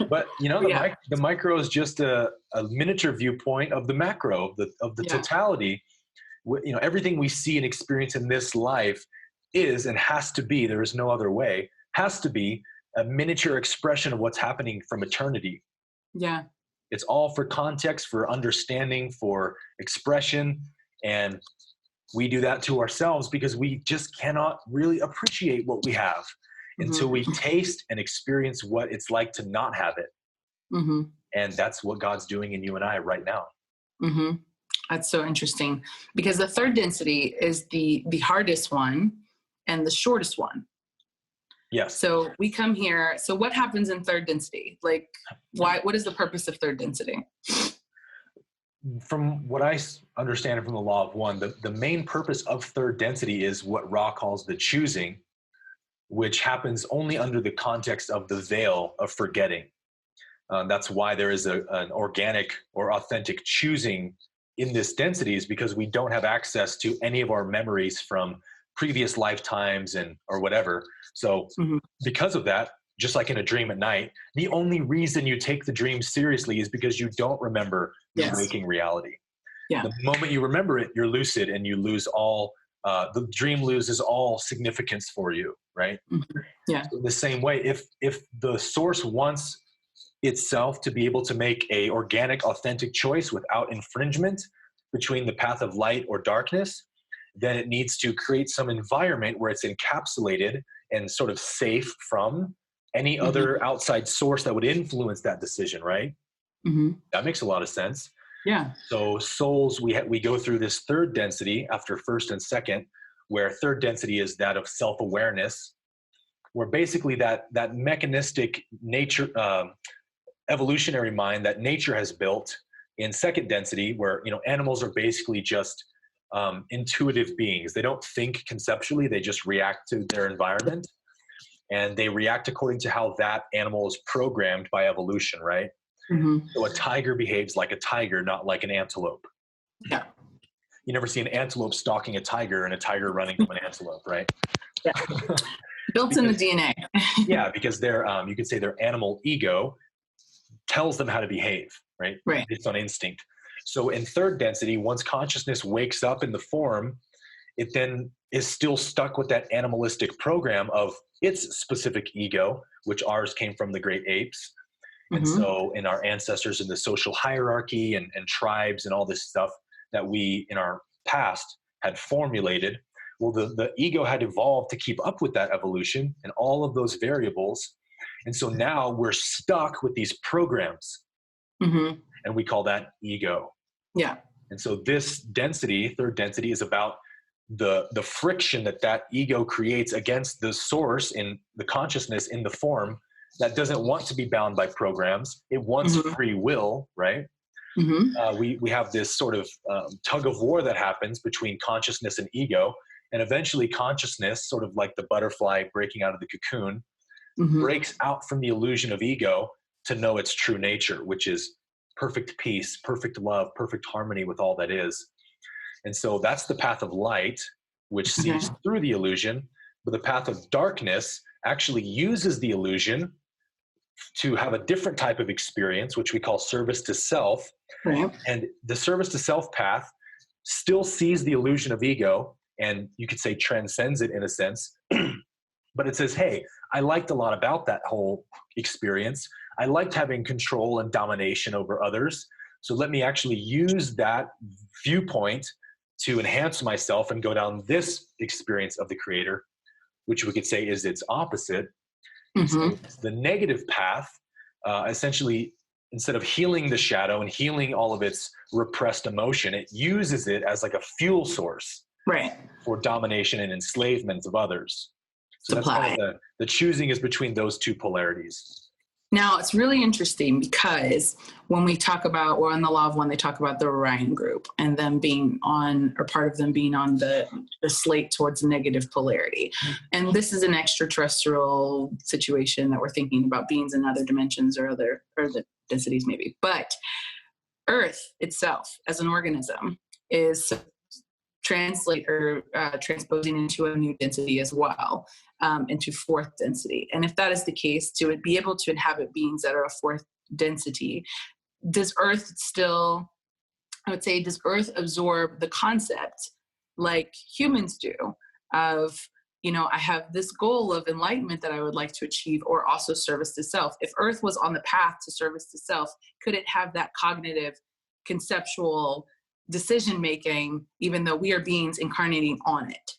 But Yeah. the micro is just a miniature viewpoint of the macro, of the Yeah. totality. Everything we see and experience in this life is and has to be, there is no other way, has to be a miniature expression of what's happening from eternity. Yeah. It's all for context, for understanding, for expression. And we do that to ourselves because we just cannot really appreciate what we have until Hmm. we taste and experience what it's like to not have it. Hmm. And that's what God's doing in you and I right now. Hmm. That's so interesting, because the third density is the hardest one and the shortest one. Yes. So we come here. So what happens in third density? Like, what is the purpose of third density? From what I understand from the law of one, the main purpose of third density is what Ra calls the choosing, which happens only under the context of the veil of forgetting. That's why there is an organic or authentic choosing in this density, is because we don't have access to any of our memories from previous lifetimes and or whatever. So Hmm. because of that, just like in a dream at night, the only reason you take the dream seriously is because you don't remember your Yes. waking reality. Yeah. The moment you remember it, you're lucid and you lose all, the dream loses all significance for you, right? Hmm. Yeah. So the same way, if the source wants itself to be able to make a organic, authentic choice without infringement between the path of light or darkness, then it needs to create some environment where it's encapsulated and sort of safe from any Hmm. other outside source that would influence that decision, right? Hmm. That makes a lot of sense. Yeah. So souls, we go through this third density after first and second, where third density is that of self-awareness, where basically that mechanistic nature, evolutionary mind that nature has built in second density, where animals are basically just intuitive beings. They don't think conceptually; they just react to their environment, and they react according to how that animal is programmed by evolution, right? Hmm. So a tiger behaves like a tiger, not like an antelope. Yeah. You never see an antelope stalking a tiger and a tiger running from an antelope, right? Yeah. Built in the Because DNA. yeah, because their you could say their animal ego tells them how to behave, right? Right. Based on instinct. So in third density, once consciousness wakes up in the form, it then is still stuck with that animalistic program of its specific ego, which ours came from the great apes. And Hmm. so in our ancestors in the social hierarchy and tribes and all this stuff that we in our past had formulated, well, the ego had evolved to keep up with that evolution and all of those variables. And so now we're stuck with these programs, Hmm. and we call that ego. Yeah. And so this density, third density, is about the friction that ego creates against the source in the consciousness in the form that doesn't want to be bound by programs. It wants Hmm. free will, right? Hmm. We have this sort of tug of war that happens between consciousness and ego. And eventually, consciousness, sort of like the butterfly breaking out of the cocoon, Hmm. breaks out from the illusion of ego to know its true nature, which is perfect peace, perfect love, perfect harmony with all that is. And so that's the path of light, which Okay. sees through the illusion. But the path of darkness actually uses the illusion to have a different type of experience, which we call service to self. Right. And the service to self path still sees the illusion of ego, and you could say transcends it in a sense. But it says, hey, I liked a lot about that whole experience. I liked having control and domination over others. So let me actually use that viewpoint to enhance myself and go down this experience of the creator, which we could say is its opposite. And Hmm. so it's the negative path, essentially, instead of healing the shadow and healing all of its repressed emotion, it uses it as like a fuel source Right. for domination and enslavement of others. So that's kind of Supply. the choosing is between those two polarities. Now, it's really interesting because when we talk about, or in the Law of One, they talk about the Orion group and them being on, or part of them being on the slate towards negative polarity. And this is an extraterrestrial situation that we're thinking about, beings in other dimensions or the densities maybe. But Earth itself as an organism is translate or transposing into a new density as well, into fourth density. And if that is the case, to be able to inhabit beings that are a fourth density, does Earth still, I would say, does Earth absorb the concept like humans do of, I have this goal of enlightenment that I would like to achieve, or also service to self? If Earth was on the path to service to self, could it have that cognitive, conceptual decision making, even though we are beings incarnating on it?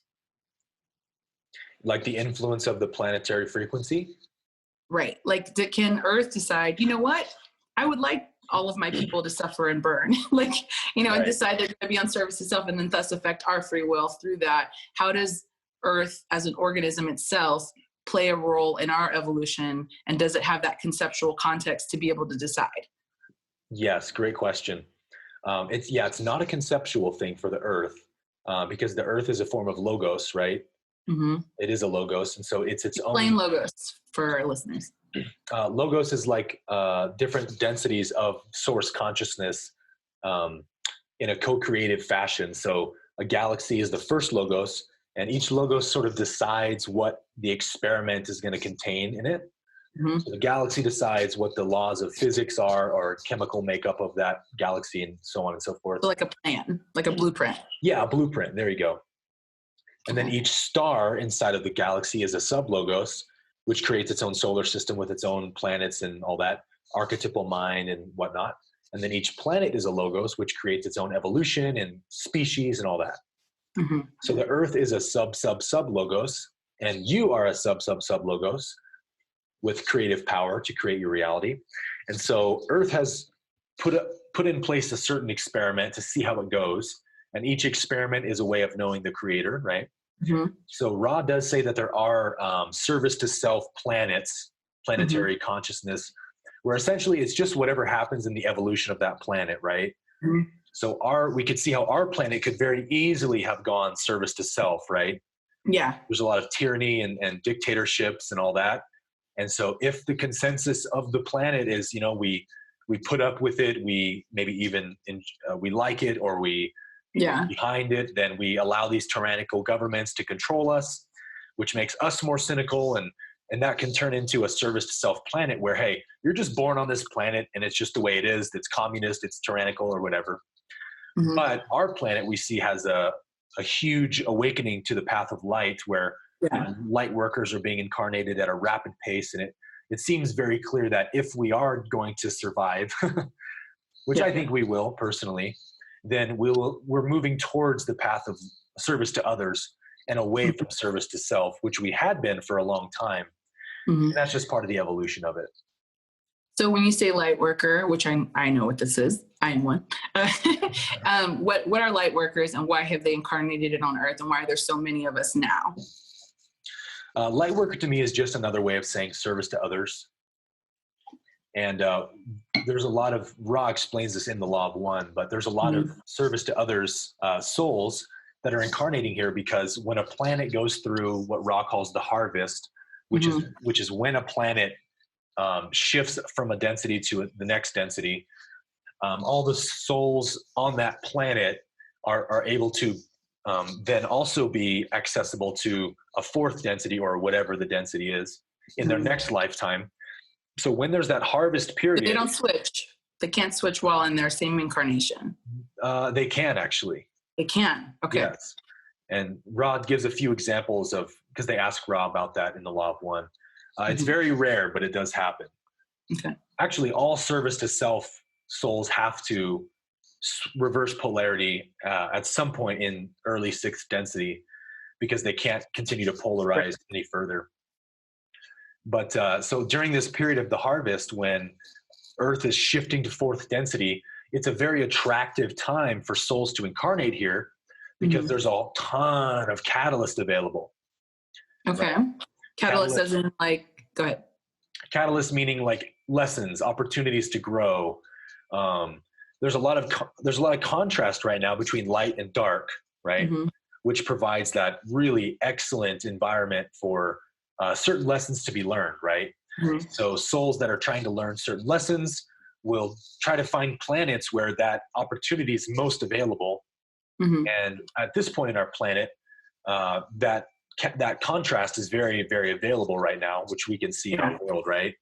Like the influence of the planetary frequency? Right. Like, can Earth decide, you know what? I would like all of my people to suffer and burn, like, and Right. decide they're going to be on service to self, and then thus affect our free will through that. How does Earth as an organism itself play a role in our evolution? And does it have that conceptual context to be able to decide? Yes, great question. It's not a conceptual thing for the Earth, because the Earth is a form of logos, right? Mm-hmm. It is a logos, and so it's its own. Plain logos for our listeners. Logos is like different densities of source consciousness in a co-creative fashion. So a galaxy is the first logos, and each logos sort of decides what the experiment is going to contain in it. Mm-hmm. So the galaxy decides what the laws of physics are, or chemical makeup of that galaxy, and so on and so forth. So like a plan, like a blueprint. Yeah, a blueprint. There you go. And then each star inside of the galaxy is a sub-logos, which creates its own solar system with its own planets and all that, archetypal mind and whatnot. And then each planet is a logos, which creates its own evolution and species and all that. Mm-hmm. So the Earth is a sub-logos, and you are a sub-logos with creative power to create your reality. And so Earth has put in place a certain experiment to see how it goes. And each experiment is a way of knowing the creator, right? Mm-hmm. So Ra does say that there are service to self planets, planetary Mm-hmm. consciousness, where essentially it's just whatever happens in the evolution of that planet, right? Mm-hmm. So we could see how our planet could very easily have gone service to self, right? Yeah. There's a lot of tyranny and dictatorships and all that. And so if the consensus of the planet is, we put up with it, we maybe even we like it, or we behind it, then we allow these tyrannical governments to control us, which makes us more cynical, and that can turn into a service to self planet where, hey, you're just born on this planet and it's just the way it is. It's communist, it's tyrannical, or whatever. Mm-hmm. But our planet, we see, has a huge awakening to the path of light, where light workers are being incarnated at a rapid pace, and it seems very clear that if we are going to survive, which I think we will personally, then we're moving towards the path of service to others and away from service to self, which we had been for a long time. Mm-hmm. And that's just part of the evolution of it. So when you say light worker, which I know what this is, I am one. What are light workers, and why have they incarnated on Earth, and why are there so many of us now? Light worker to me is just another way of saying service to others. And there's a lot of, Ra explains this in the Law of One, but there's a lot of service to others, souls that are incarnating here, because when a planet goes through what Ra calls the harvest, which is when a planet shifts from a density to the next density, all the souls on that planet are able to then also be accessible to a fourth density, or whatever the density is, in their next lifetime. So when there's that harvest period, But they don't switch. They can't switch while in their same incarnation. They can actually. They can. Okay. Yes. And Ra gives a few examples of, because they ask Ra about that in the Law of One. It's very rare, but it does happen. Okay. Actually, all service to self souls have to reverse polarity at some point in early sixth density, because they can't continue to polarize any further. But so during this period of the harvest, when Earth is shifting to fourth density, it's a very attractive time for souls to incarnate here, because there's a ton of catalyst available. Okay. Right? Catalyst as in, like, go ahead. Catalyst meaning like lessons, opportunities to grow. There's a lot of contrast right now between light and dark, right? Which provides that really excellent environment for certain lessons to be learned, right? So souls that are trying to learn certain lessons will try to find planets where that opportunity is most available, Mhm. And at this point in our planet, that contrast is very, very available right now, which we can see in Yeah. our world, right?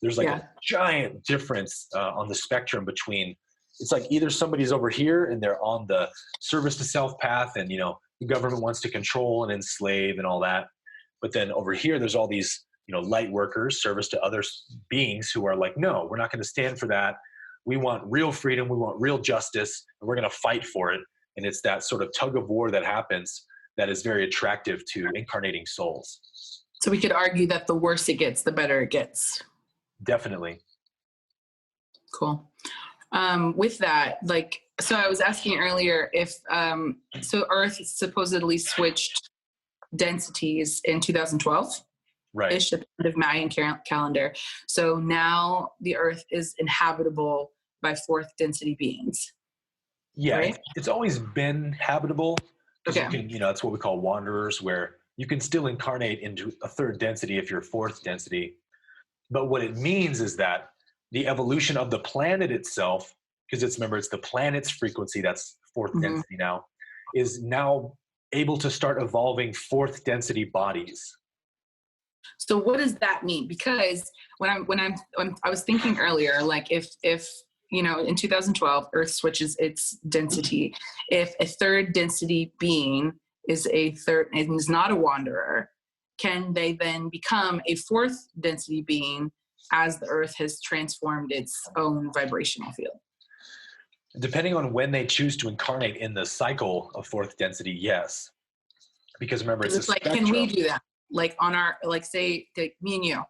There's like a Yeah. giant difference on the spectrum between, it's like either somebody's over here and they're on the service to self path, and the government wants to control and enslave and all that. But then over here, there's all these light workers, service to other beings, who are like, no, we're not going to stand for that. We want real freedom. We want real justice, and we're going to fight for it. And it's that sort of tug of war that happens that is very attractive to incarnating souls. So we could argue that the worse it gets, the better it gets. Definitely. Cool. With that, so I was asking earlier if, so Earth supposedly switched densities in 2012. Right. Ish, at the end of Mayan calendar. So now the Earth is inhabitable by fourth density beings. Yeah, right? it's always been habitable. Okay. You can, that's what we call wanderers, where you can still incarnate into a third density if you're fourth density. But what it means is that the evolution of the planet itself, because it's the planet's frequency that's fourth density now, is now able to start evolving fourth density bodies. So what does that mean? Because when I was thinking earlier, like if in 2012 Earth switches its density, if a third density being is not a wanderer, can they then become a fourth density being as the Earth has transformed its own vibrational field? Depending on when they choose to incarnate in the cycle of fourth density, yes. Because remember, it's like, can we do that? Like on our, say me and you,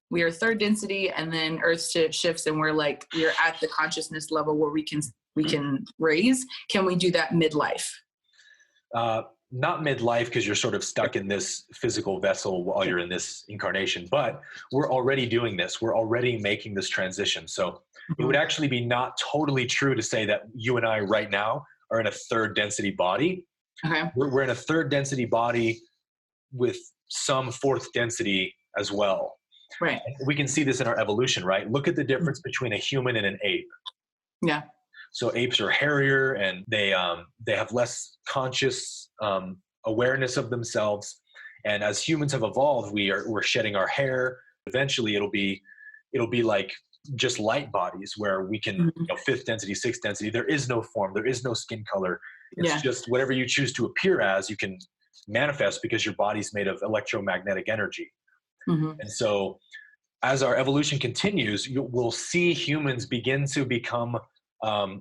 we are third density, and then Earth shifts, and we're at the consciousness level where we can raise. Can we do that midlife? Not midlife, because you're sort of stuck in this physical vessel while you're in this incarnation, but we're already doing this. We're already making this transition. So it would actually be not totally true to say that you and I right now are in a third density body. Okay. We're in a third density body with some fourth density as well. Right. We can see this in our evolution, right? Look at the difference between a human and an ape. Yeah. So apes are hairier, and they have less conscious awareness of themselves. And as humans have evolved, we're shedding our hair. Eventually, it'll be like just light bodies, where we can fifth density, sixth density. There is no form. There is no skin color. It's just whatever you choose to appear as, you can manifest, because your body's made of electromagnetic energy. And so as our evolution continues, we'll see humans begin to become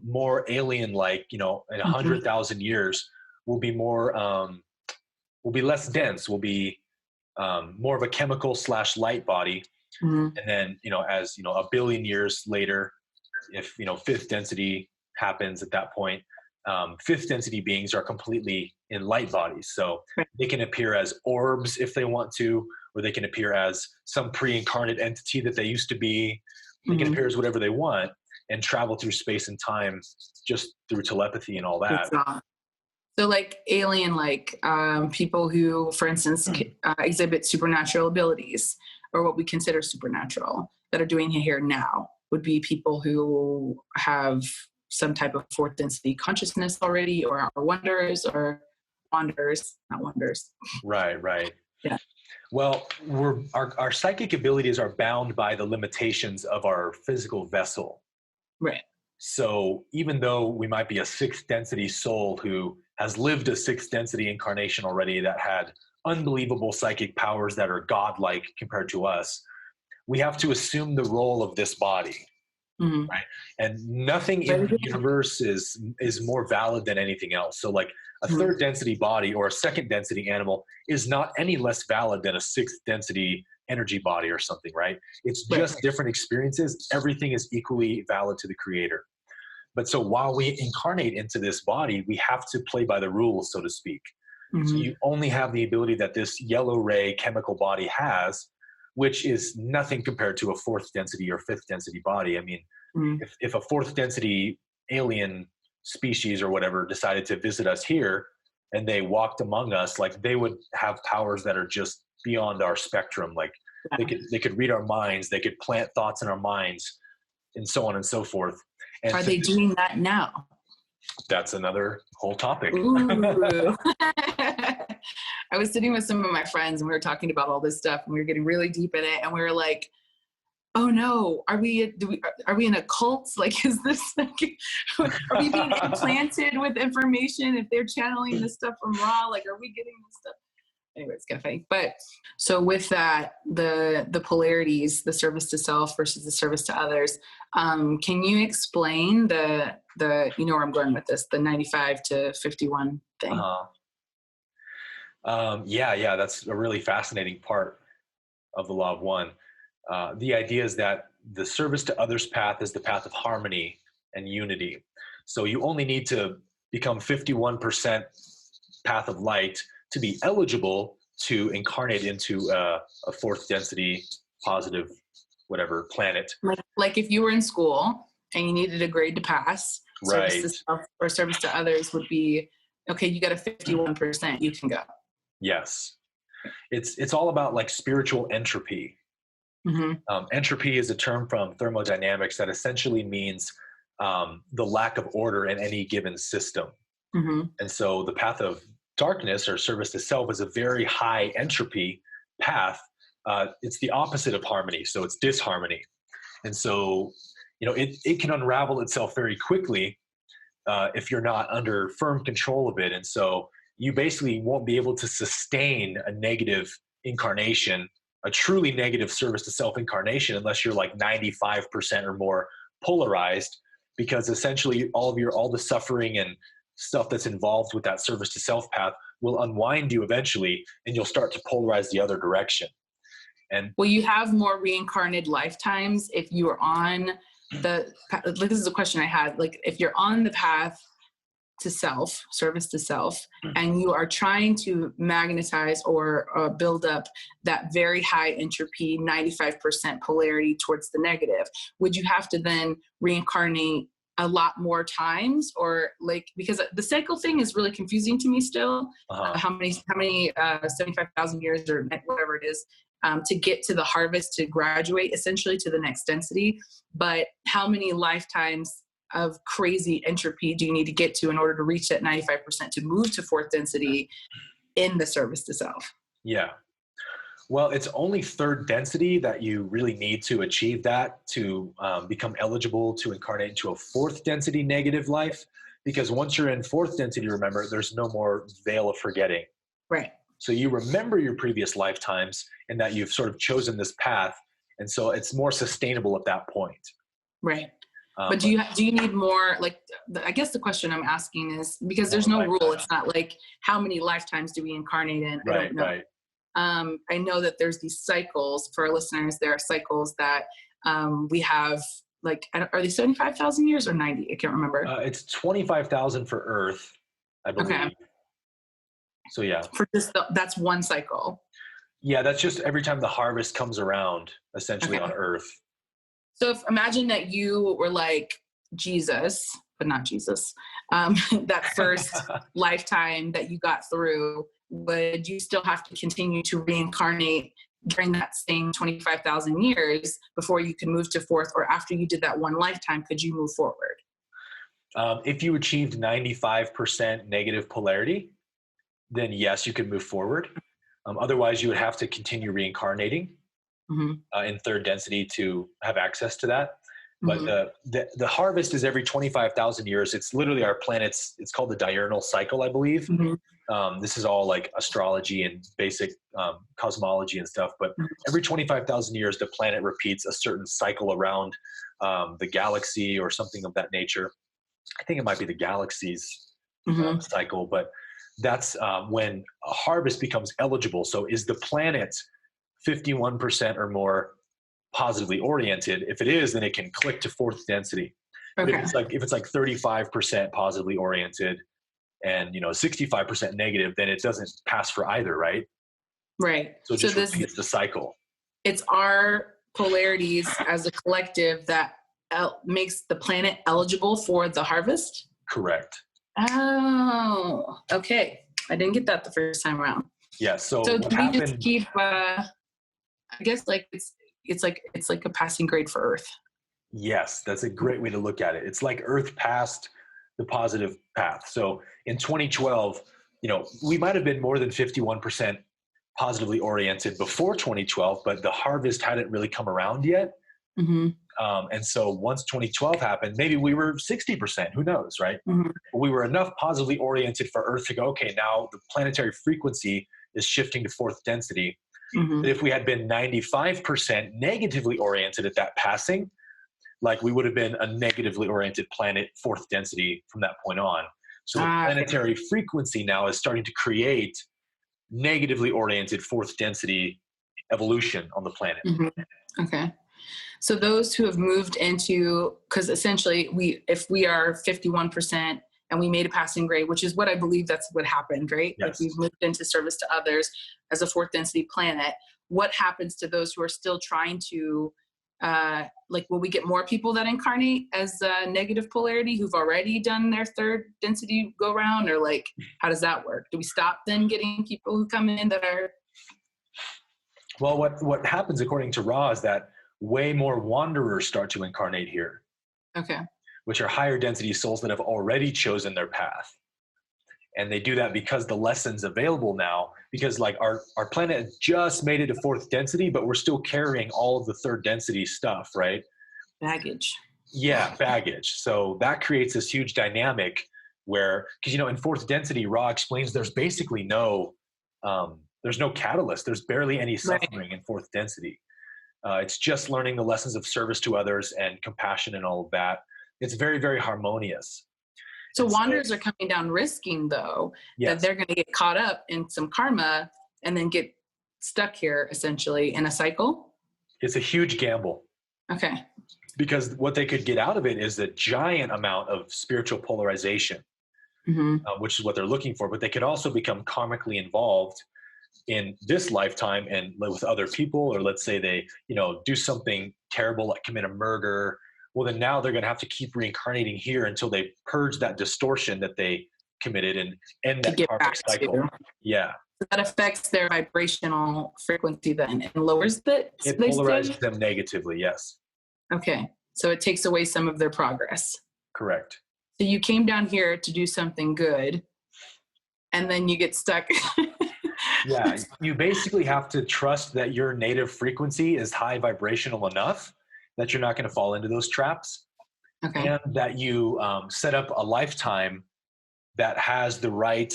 more alien-like. In 100,000 years, we'll be less dense. We'll be more of a chemical / light body. And then, as a billion years later, if fifth density happens at that point, fifth density beings are completely in light bodies. So they can appear as orbs if they want to, or they can appear as some pre-incarnate entity that they used to be. They can appear as whatever they want and travel through space and time just through telepathy and all that. So like alien, people who, for instance, exhibit supernatural abilities, or what we consider supernatural, that are doing it here now, would be people who have some type of fourth density consciousness already, or are wanderers, not wonders. Right. Yeah. Well, our psychic abilities are bound by the limitations of our physical vessel. Right. So even though we might be a sixth density soul who has lived a sixth density incarnation already, that had unbelievable psychic powers that are godlike compared to us, we have to assume the role of this body. Right? And nothing in the universe is more valid than anything else. So like a third density body or a second density animal is not any less valid than a sixth density energy body or something, right? It's just different experiences. Everything is equally valid to the creator. But so while we incarnate into this body, we have to play by the rules, so to speak. So you only have the ability that this yellow ray chemical body has, which is nothing compared to a fourth density or fifth density body. I mean, if a fourth density alien species or whatever decided to visit us here and they walked among us, like they would have powers that are just beyond our spectrum. Like they could read our minds, they could plant thoughts in our minds, and so on and so forth. And are they doing that now? That's another whole topic. Ooh. I was sitting with some of my friends and we were talking about all this stuff and we were getting really deep in it and we were like, oh no, are we in a cult? Like, is this like, are we being implanted with information if they're channeling this stuff from Ra? Like, are we getting this stuff? Anyway, it's kind of funny. But so with that, the polarities, the service to self versus the service to others, can you explain the you know where I'm going with this, the 95 to 51 thing? Yeah, that's a really fascinating part of the Law of One. The idea is that the service to others path is the path of harmony and unity. So you only need to become 51% path of light to be eligible to incarnate into a fourth density positive whatever planet. Like if you were in school and you needed a grade to pass, Right. Service to self or service to others would be, okay, you got a 51%, you can go. Yes. It's all about like spiritual entropy. Mm-hmm. Entropy is a term from thermodynamics that essentially means the lack of order in any given system. Mm-hmm. And so the path of darkness or service to self is a very high entropy path. It's the opposite of harmony. So it's disharmony. And so, it can unravel itself very quickly if you're not under firm control of it. And so you basically won't be able to sustain a negative incarnation, a truly negative service to self incarnation, unless you're like 95% or more polarized, because essentially all the suffering and stuff that's involved with that service to self path will unwind you eventually, and you'll start to polarize the other direction. And will you have more reincarnated lifetimes if you are on this is a question I had, like if you're on the path to self, service to self, and you are trying to magnetize or build up that very high entropy, 95% polarity towards the negative, would you have to then reincarnate a lot more times? Or like, because the cycle thing is really confusing to me still. How many 75,000 years or whatever it is to get to the harvest, to graduate essentially to the next density. But how many lifetimes of crazy entropy do you need to get to in order to reach that 95% to move to fourth density in the service to self? Yeah. Well, it's only third density that you really need to achieve that to become eligible to incarnate into a fourth density negative life. Because once you're in fourth density, remember, there's no more veil of forgetting. Right. So you remember your previous lifetimes and that you've sort of chosen this path. And so it's more sustainable at that point. Right. But do you need more, like, I guess the question I'm asking is, because there's no rule. It's not like how many lifetimes do we incarnate in? I don't know. Right. I know that there's these cycles for our listeners. There are cycles that we have, like, are they 75,000 years or 90? I can't remember. It's 25,000 for Earth, I believe. Okay. So yeah. For just that's one cycle. Yeah, that's just every time the harvest comes around, essentially on Earth. So imagine that you were like Jesus, but not Jesus, that first lifetime that you got through, would you still have to continue to reincarnate during that same 25,000 years before you could move to fourth, or after you did that one lifetime, could you move forward? If you achieved 95% negative polarity, then yes, you could move forward. Otherwise, you would have to continue reincarnating in third density to have access to that. But the harvest is every 25,000 years. It's literally our planet's, it's called the diurnal cycle, I believe. This is all like astrology and basic cosmology and stuff. But every 25,000 years, the planet repeats a certain cycle around the galaxy or something of that nature. I think it might be the galaxy's cycle, but that's when a harvest becomes eligible. So is the planet 51% or more positively oriented? If it is, then it can click to fourth density. Okay. If it's like 35% positively oriented and 65% negative, then it doesn't pass for either, right? Right. So it just repeats the cycle. It's our polarities as a collective that makes the planet eligible for the harvest? Correct. Oh, okay. I didn't get that the first time around. Yeah. So do we just keep? I guess like it's like a passing grade for Earth. Yes, that's a great way to look at it. It's like Earth passed the positive path. So in 2012, we might have been more than 51% positively oriented before 2012, but the harvest hadn't really come around yet. Mm-hmm. And so once 2012 happened, maybe we were 60%, who knows, right? Mm-hmm. But we were enough positively oriented for Earth to go, okay, now the planetary frequency is shifting to fourth density. Mm-hmm. But if we had been 95% negatively oriented at that passing, like we would have been a negatively oriented planet, fourth density from that point on. So the planetary frequency now is starting to create negatively oriented fourth density evolution on the planet. Mm-hmm. Okay. So those who have moved into, because essentially if we are 51% and we made a passing grade, which is what I believe that's what happened, right? Yes. Like we've moved into service to others as a fourth density planet. What happens to those who are still trying to, will we get more people that incarnate as negative polarity who've already done their third density go round, or like, how does that work? Do we stop then getting people who come in that are? Well, what happens according to Ra is that way more wanderers start to incarnate here. Okay. Which are higher density souls that have already chosen their path. And they do that because the lessons available now, because like our planet just made it to fourth density, but we're still carrying all of the third density stuff, right? Baggage. Yeah, baggage. So that creates this huge dynamic where, because in fourth density, Ra explains there's basically there's no catalyst. There's barely any suffering in fourth density. It's just learning the lessons of service to others and compassion and all of that. It's very, very harmonious. So wanderers are coming down risking, though, that they're going to get caught up in some karma and then get stuck here, essentially, in a cycle? It's a huge gamble. Okay. Because what they could get out of it is a giant amount of spiritual polarization, which is what they're looking for. But they could also become karmically involved in this lifetime and live with other people, or let's say they, do something terrible like commit a murder. Well, then now they're going to have to keep reincarnating here until they purge that distortion that they committed and end that karmic cycle. Yeah. So that affects their vibrational frequency then and lowers it? It polarizes them negatively, yes. Okay. So it takes away some of their progress. Correct. So you came down here to do something good, and then you get stuck. Yeah, you basically have to trust that your native frequency is high vibrational enough that you're not going to fall into those traps. Okay. And that you set up a lifetime that has the right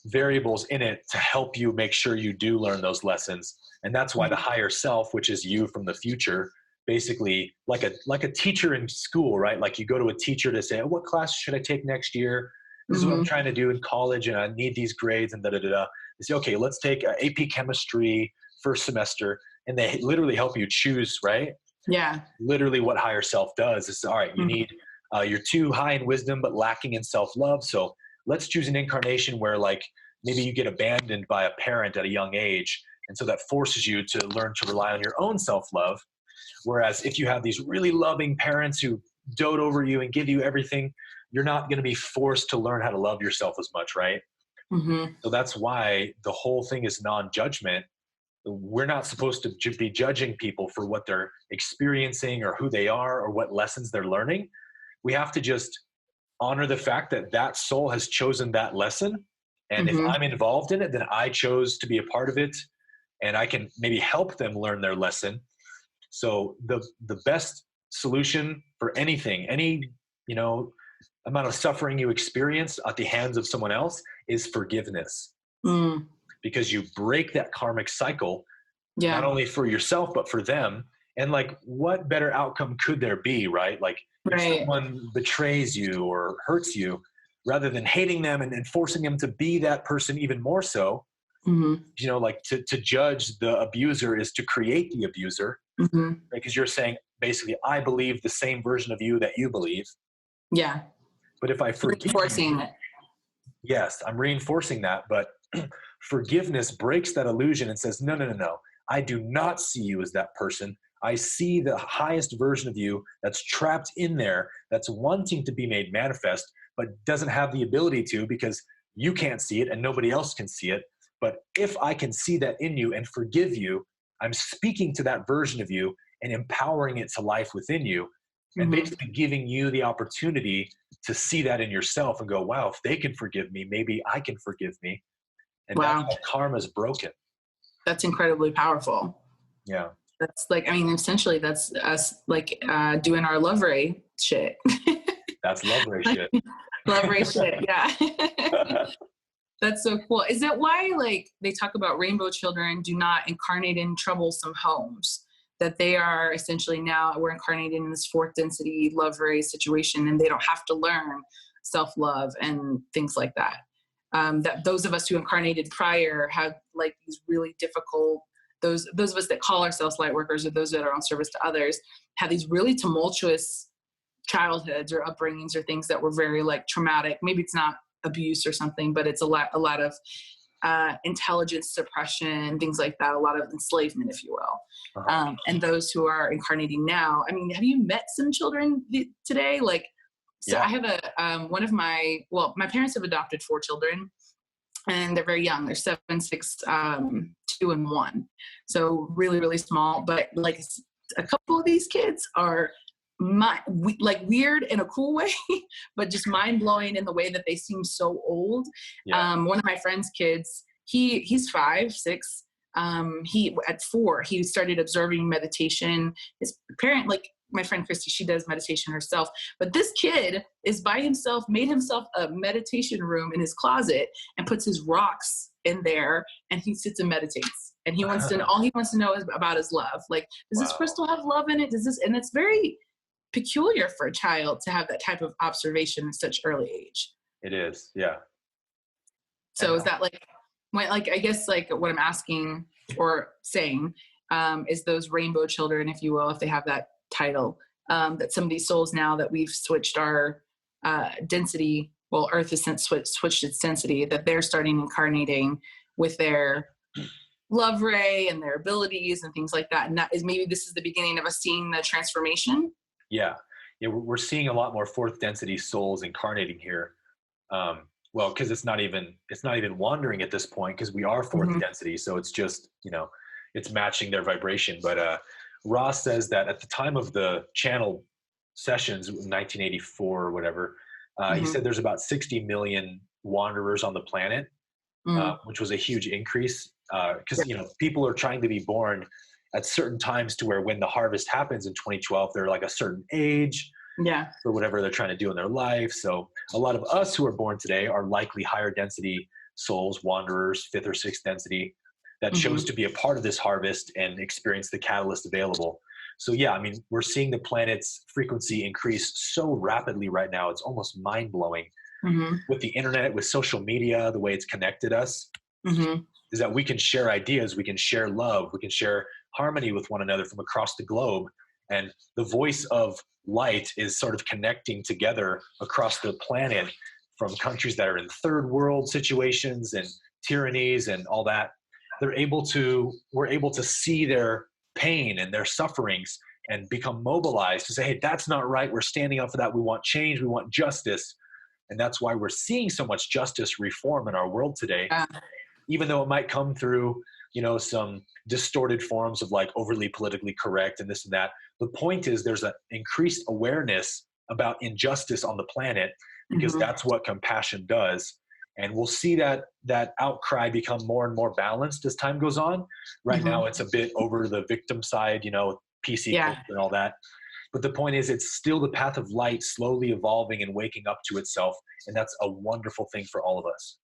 variables in it to help you make sure you do learn those lessons. And that's why the higher self, which is you from the future, basically like a teacher in school, right? Like you go to a teacher to say, what class should I take next year? This is what I'm trying to do in college and I need these grades and da-da-da-da. They say, okay, let's take AP chemistry first semester. And they literally help you choose, right? Yeah. Literally what higher self does is, all right, you need, you're too high in wisdom, but lacking in self-love. So let's choose an incarnation where like maybe you get abandoned by a parent at a young age. And so that forces you to learn to rely on your own self-love. Whereas if you have these really loving parents who dote over you and give you everything, you're not going to be forced to learn how to love yourself as much, right? So that's why the whole thing is non-judgment. We're not supposed to be judging people for what they're experiencing or who they are or what lessons they're learning. We have to just honor the fact that that soul has chosen that lesson. And if I'm involved in it, then I chose to be a part of it and I can maybe help them learn their lesson. So the best solution for anything, any, amount of suffering you experience at the hands of someone else is forgiveness. Because you break that karmic cycle, not only for yourself, but for them. And like, what better outcome could there be, right? Like if someone betrays you or hurts you, rather than hating them and forcing them to be that person even more so, like to judge the abuser is to create the abuser, because you're saying basically, I believe the same version of you that you believe. Yeah. But if I forgive reinforcing it. Yes, I'm reinforcing that. But forgiveness breaks that illusion and says, no. I do not see you as that person. I see the highest version of you that's trapped in there, that's wanting to be made manifest, but doesn't have the ability to because you can't see it and nobody else can see it. But if I can see that in you and forgive you, I'm speaking to that version of you and empowering it to life within you. and Mhm. basically giving you the opportunity to see that in yourself and go, wow, if they can forgive me, maybe I can forgive me. And that's Wow. how karma's broken. That's incredibly powerful. Yeah. That's like, I mean, essentially that's us like doing our love ray shit. That's love ray shit. Love ray shit. Yeah. That's so cool. Is that why, like, they talk about rainbow children do not incarnate in troublesome homes? That they are essentially now we're incarnated in this fourth density love ray situation, and they don't have to learn self love and things like that. That those of us who incarnated prior have like these really difficult. Those of us that call ourselves light workers, or those that are on service to others, have these really tumultuous childhoods or upbringings or things that were very like traumatic. Maybe it's not abuse or something, but it's a lot of intelligence suppression, things like that, a lot of enslavement, if you will. Uh-huh. And those who are incarnating now, I mean, have you met some children today? Like, so Yeah. I have one of my parents have adopted 4 children, and they're very young. They're 7, 6, 2, and 1. So really, really small. But like a couple of these kids are like weird in a cool way, but just mind blowing in the way that they seem so old. Yeah. One of my friend's kids, he's 5, 6. He at 4, he started observing meditation. His parent, like my friend Christy, she does meditation herself, but this kid is by himself, made himself a meditation room in his closet and puts his rocks in there, and he sits and meditates. And he wants to all he wants to know is about his love. Like, does this Wow. crystal have love in it? Does this? And it's very peculiar for a child to have that type of observation at such early age. It is. Yeah. So is that like, like, I guess like what I'm asking or saying is those rainbow children, if you will, if they have that title, that some of these souls, now that we've switched our density, well, Earth has since switched its density, that they're starting incarnating with their love ray and their abilities and things like that. And that is, maybe this is the beginning of us seeing the transformation. Yeah. Yeah. We're seeing a lot more fourth density souls incarnating here. Well, because it's not even wandering at this point, because we are 4th density. So it's just, it's matching their vibration. But Ross says that at the time of the channel sessions, 1984 or whatever, he said there's about 60 million wanderers on the planet, which was a huge increase. Because people are trying to be born at certain times to where when the harvest happens in 2012, they're like a certain age. Yeah. For whatever they're trying to do in their life. So a lot of us who are born today are likely higher density souls, wanderers, 5th or 6th density, that chose to be a part of this harvest and experience the catalyst available. So yeah, I mean, we're seeing the planet's frequency increase so rapidly right now. It's almost mind blowing. With the internet, with social media, the way it's connected us, is that we can share ideas, we can share love, we can share harmony with one another from across the globe. And the voice of light is sort of connecting together across the planet, from countries that are in third world situations and tyrannies and all that. We're able to see their pain and their sufferings and become mobilized to say, hey, that's not right. We're standing up for that. We want change. We want justice. And that's why we're seeing so much justice reform in our world today, even though it might come through, some distorted forms of like overly politically correct and this and that. The point is there's an increased awareness about injustice on the planet, because that's what compassion does. And we'll see that outcry become more and more balanced as time goes on. Right now, it's a bit over the victim side, PC culture and all that. But the point is, it's still the path of light slowly evolving and waking up to itself. And that's a wonderful thing for all of us.